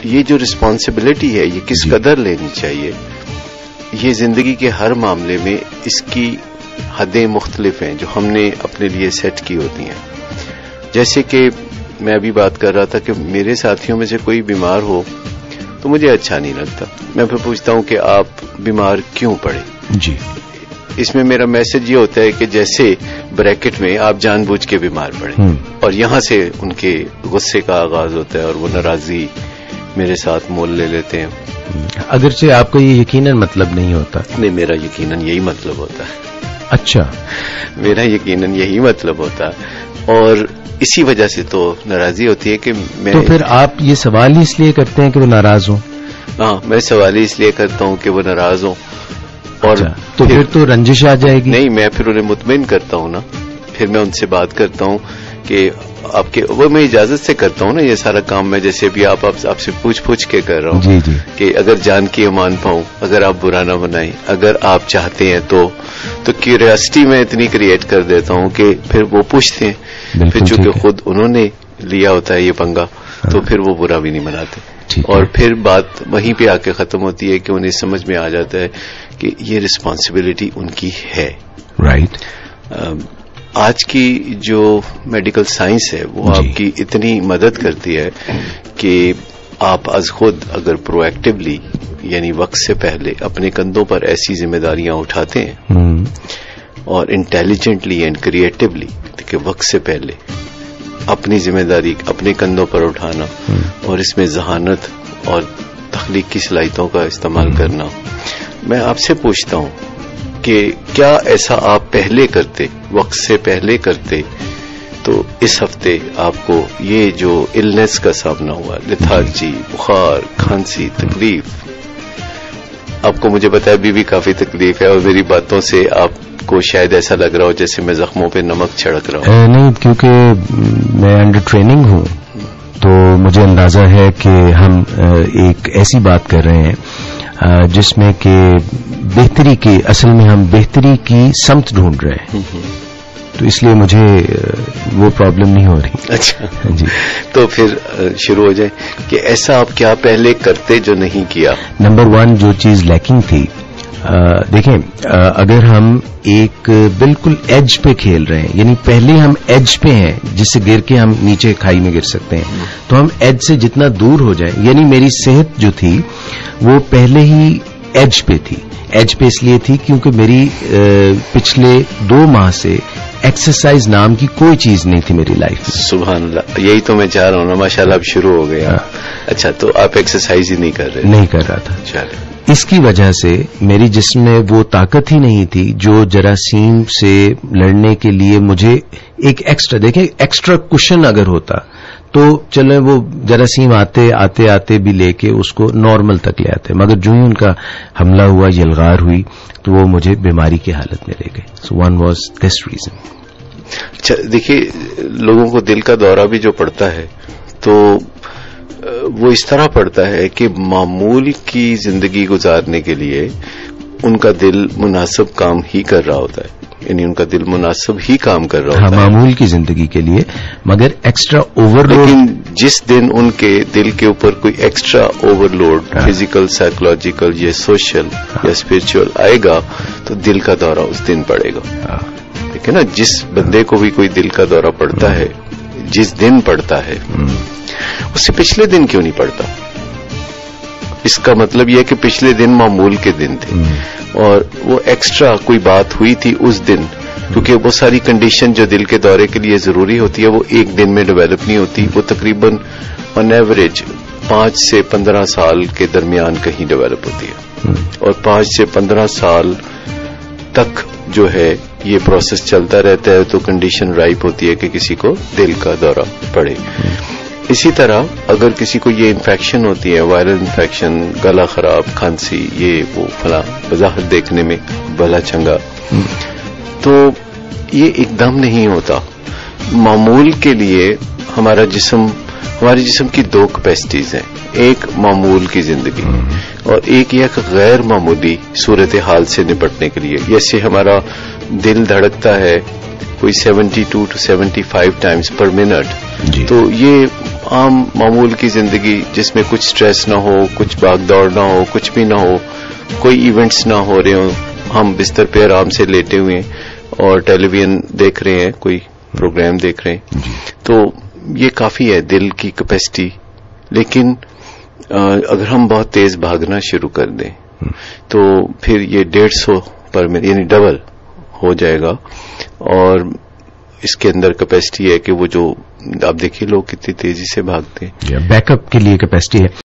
یہ جو رسپانسبلٹی ہے یہ کس قدر لینی چاہیے، یہ زندگی کے ہر معاملے میں اس کی حدیں مختلف ہیں جو ہم نے اپنے لیے سیٹ کی ہوتی ہیں. جیسے کہ میں ابھی بات کر رہا تھا کہ میرے ساتھیوں میں سے کوئی بیمار ہو تو مجھے اچھا نہیں لگتا. میں پھر پوچھتا ہوں کہ آپ بیمار کیوں پڑے. جی، اس میں میرا میسج یہ ہوتا ہے کہ جیسے بریکٹ میں آپ جان بوجھ کے بیمار پڑے اور یہاں سے ان کے غصے کا آغاز ہوتا ہے اور وہ ناراضی میرے ساتھ مول لے لیتے ہیں. اگرچہ آپ کو یہ یقیناً مطلب نہیں ہوتا. نہیں، میرا یقیناً یہی مطلب ہوتا ہے. اچھا، میرا یقیناً یہی مطلب ہوتا ہے اور اسی وجہ سے تو ناراضی ہوتی ہے کہ میں. تو پھر آپ یہ سوال ہی اس لیے کرتے ہیں کہ وہ ناراض ہوں؟ ہاں، میں سوال ہی اس لیے کرتا ہوں کہ وہ ناراض ہوں. اور تو پھر تو رنجش آ جائے گی. نہیں، میں پھر انہیں مطمئن کرتا ہوں نا. پھر میں ان سے بات کرتا ہوں کہ آپ کے وہ میں اجازت سے کرتا ہوں نا یہ سارا کام. میں جیسے بھی آپ سے پوچھ کے کر رہا ہوں. جی جی. کہ اگر جان کی امان پاؤں، اگر آپ برا نہ بنائیں، اگر آپ چاہتے ہیں تو کیوریاسٹی میں اتنی کریٹ کر دیتا ہوں کہ پھر وہ پوچھتے ہیں. پھر چونکہ خود انہوں نے لیا ہوتا ہے یہ پنگا تو پھر وہ برا بھی نہیں بناتے. اور پھر بات وہیں پہ آ کے ختم ہوتی ہے کہ انہیں سمجھ میں آ جاتا ہے کہ یہ رسپانسبلٹی ان کی ہے. رائٹ. آج کی جو میڈیکل سائنس ہے وہ آپ کی اتنی مدد کرتی ہے کہ آپ از خود اگر پرو ایکٹیولی یعنی وقت سے پہلے اپنے کندھوں پر ایسی ذمہ داریاں اٹھاتے ہیں اور انٹیلیجنٹلی اینڈ کریٹیولی کہ وقت سے پہلے اپنی ذمہ داری اپنے کندھوں پر اٹھانا اور اس میں ذہانت اور تخلیق کی صلاحیتوں کا استعمال کرنا. میں آپ سے پوچھتا ہوں کہ کیا ایسا آپ پہلے کرتے، وقت سے پہلے کرتے تو اس ہفتے آپ کو یہ جو النس کا سامنا ہوا، لیتھارجی، بخار، کھانسی، تکلیف، آپ کو مجھے پتا ہے بھی کافی تکلیف ہے اور میری باتوں سے آپ کو شاید ایسا لگ رہا ہو جیسے میں زخموں پہ نمک چھڑک رہا ہوں. نہیں، کیونکہ میں انڈر ٹریننگ ہوں تو مجھے اندازہ ہے کہ ہم ایک ایسی بات کر رہے ہیں جس میں کہ بہتری کی اصل میں ہم بہتری کی سمت ڈھونڈ رہے ہیں. تو اس لیے مجھے وہ پرابلم نہیں ہو رہی. اچھا جی، تو پھر شروع ہو جائے کہ ایسا آپ کیا پہلے کرتے جو نہیں کیا. نمبر 1 جو چیز لیکنگ تھی، دیکھیں اگر ہم ایک بالکل ایج پہ کھیل رہے ہیں، یعنی پہلے ہم ایج پہ ہیں جس سے گر کے ہم نیچے کھائی میں گر سکتے ہیں، تو ہم ایج سے جتنا دور ہو جائیں. یعنی میری صحت جو تھی وہ پہلے ہی ایج پہ تھی. ایج پہ اس لیے تھی کیونکہ میری پچھلے 2 ماہ سے ایکسرسائز نام کی کوئی چیز نہیں تھی میری لائف میں. سبحان اللہ، یہی تو میں چاہ رہا ہوں نا. ماشاءاللہ اب شروع ہو گیا. اچھا، تو آپ ایکسرسائز ہی نہیں کر رہے؟ نہیں کر رہا تھا. چلے. اس کی وجہ سے میری جسم میں وہ طاقت ہی نہیں تھی جو جراثیم سے لڑنے کے لیے مجھے ایک ایکسٹرا، دیکھیں ایکسٹرا کشن اگر ہوتا تو چلیں وہ جراثیم آتے بھی لے کے اس کو نارمل تک لے آتے، مگر جو ہی ان کا حملہ ہوا، یلغار ہوئی، تو وہ مجھے بیماری کی حالت میں لے گئے. سو ون واز دس ریزن. اچھا، دیکھیے لوگوں کو دل کا دورہ بھی جو پڑتا ہے تو وہ اس طرح پڑتا ہے کہ معمول کی زندگی گزارنے کے لیے ان کا دل مناسب کام ہی کر رہا ہوتا ہے، یعنی ان کا دل مناسب ہی کام کر رہا ہوتا ہے معمول کی زندگی کے لیے، مگر ایکسٹرا اوور لوڈ. لیکن جس دن ان کے دل کے اوپر کوئی extra overload physical, psychological یا سوشل یا اسپرچل آئے گا تو دل کا دورہ اس دن پڑے گا. ٹھیک ہے نا. جس بندے کو بھی کوئی دل کا دورہ پڑتا ہے جس دن پڑتا ہے اس سے پچھلے دن کیوں نہیں پڑتا؟ اس کا مطلب یہ ہے کہ پچھلے دن معمول کے دن تھے اور وہ ایکسٹرا کوئی بات ہوئی تھی اس دن، کیونکہ وہ ساری کنڈیشن جو دل کے دورے کے لیے ضروری ہوتی ہے وہ ایک دن میں ڈیولپ نہیں ہوتی. وہ تقریباً آن ایوریج 5 سے 15 سال کے درمیان کہیں ڈیولپ ہوتی ہے اور 5 سے 15 سال تک جو ہے یہ پروسیس چلتا رہتا ہے تو کنڈیشن رائپ ہوتی ہے کہ کسی کو دل کا دورہ پڑے. اسی طرح اگر کسی کو یہ انفیکشن ہوتی ہے، وائرل انفیکشن، گلا خراب، کھانسی، یہ وہ فلاں بظاہر دیکھنے میں بھلا چنگا، تو یہ ایک دم نہیں ہوتا. معمول کے لیے ہمارے جسم کی 2 کیپیسٹیز ہیں، ایک معمول کی زندگی اور ایک یہ غیر معمولی صورتحال سے نپٹنے کے لیے. جیسے ہمارا دل دھڑکتا ہے کوئی 72 to 75 ٹائمز پر منٹ، تو یہ عام معمول کی زندگی جس میں کچھ سٹریس نہ ہو, کچھ بھاگ دوڑ نہ ہو, کچھ بھی نہ ہو, کوئی ایونٹس نہ ہو رہے ہوں, ہم بستر پہ آرام سے لیٹے ہوئے ہیں اور ٹیلی ویژن دیکھ رہے ہیں, کوئی پروگرام دیکھ رہے ہیں, تو یہ کافی ہے دل کی کیپیسٹی. لیکن اگر ہم بہت تیز بھاگنا شروع کر دیں تو پھر یہ 150 پر منٹ یعنی ڈبل ہو جائے گا. اور اس کے اندر کیپیسٹی ہے کہ وہ جو آپ دیکھیے لوگ کتنی تیزی سے بھاگتے ہیں, بیک اپ کے لیے کیپیسٹی ہے.